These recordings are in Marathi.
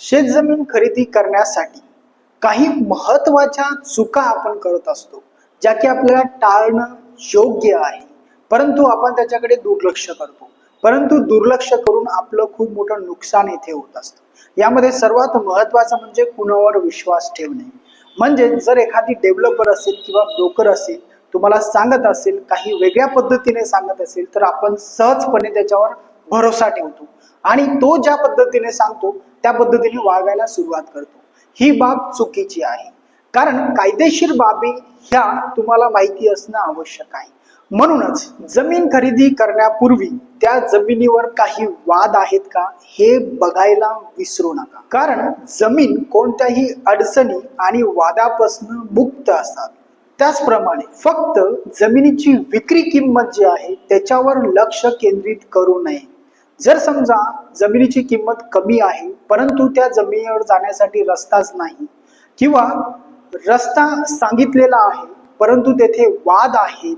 शेतजमीन खरेदी करण्यासाठी काही महत्वाच्या चुका आपण करत असतो, ज्या की आपल्याला टाळणं योग्य आहे, परंतु आपण त्याच्याकडे दुर्लक्ष करतो. परंतु दुर्लक्ष करून आपलं खूप मोठं नुकसान इथे होत असतं. यामध्ये सर्वात महत्वाचं म्हणजे कुणावर विश्वास ठेवणे. म्हणजे जर एखादी डेव्हलपर असेल किंवा ब्रोकर असेल तुम्हाला सांगत असेल, काही वेगळ्या पद्धतीने सांगत असेल, तर आपण सहजपणे त्याच्यावर भरोसा ठेवतो आणि तो ज्या पद्धतीने सांगतो त्या पद्धतीने वागायला सुरुवात करतो. ही बाब चुकीची आहे, कारण कायदेशीर बाबी ह्या तुम्हाला माहिती असणं आवश्यक आहे. म्हणूनच जमीन खरेदी करण्यापूर्वी त्या जमिनीवर काही वाद आहेत का हे बघायला विसरू नका, कारण जमीन कोणत्याही अडचणी आणि वादापासून मुक्त असतात. त्याचप्रमाणे फक्त जमिनीची विक्री किंमत जी आहे त्याच्यावर लक्ष केंद्रित करू नये. जर समजा जमिनीची किंमत कमी आहे, परंतु त्या जमिनीवर जाण्यासाठी रस्ताच नाही, किंवा रस्ता सांगितलेला आहे परंतु तेथे वाद आहेत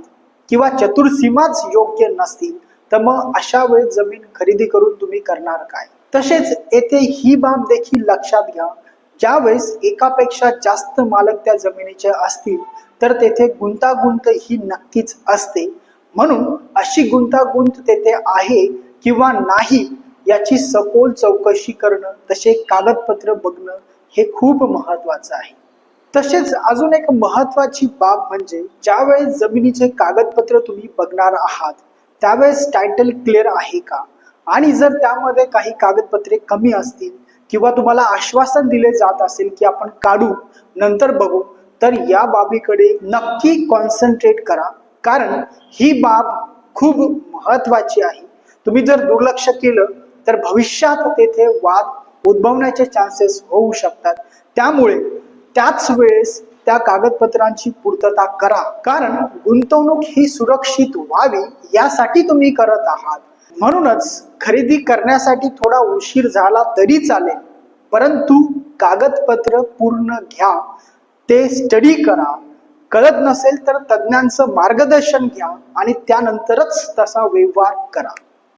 किंवा चतुर्सीमाच योग्य नसतील, तर मग अशा वेळेस जमीन खरेदी करून तुम्ही करणार काय? तसेच येथे ही बाब देखील लक्षात घ्या, ज्यावेळेस एकापेक्षा जास्त मालक त्या जमिनीचे असतील तर तेथे गुंतागुंत ही नक्कीच असते. म्हणून अशी गुंतागुंत तेथे आहे किंवा नाही याची सखोल चौकशी करणं, तसे कागदपत्र बघणं हे खूप महत्वाचं आहे. तसेच अजून एक महत्वाची बाब म्हणजे ज्यावेळेस जमिनीचे कागदपत्र तुम्ही बघणार आहात त्यावेळेस टायटल क्लिअर आहे का, आणि जर त्यामध्ये काही कागदपत्रे कमी असतील किंवा तुम्हाला आश्वासन दिले जात असेल की आपण काढू नंतर बघू, तर या बाबीकडे नक्की कॉन्सन्ट्रेट करा, कारण ही बाब खूप महत्वाची आहे. तुम्ही जर दुर्लक्ष केलं तर भविष्यात तेथे वाद उद्भवण्याचे चान्सेस होऊ शकतात. त्यामुळे त्याच वेळेस त्या कागदपत्रांची पूर्तता करा, कारण गुंतवणूक ही सुरक्षित व्हावी यासाठी तुम्ही करत आहात. म्हणूनच खरेदी करण्यासाठी थोडा उशीर झाला तरी चालेल, परंतु कागदपत्र पूर्ण घ्या, ते स्टडी करा. कळत नसेल तर तज्ञांचं मार्गदर्शन घ्या आणि त्यानंतरच तसा व्यवहार करा.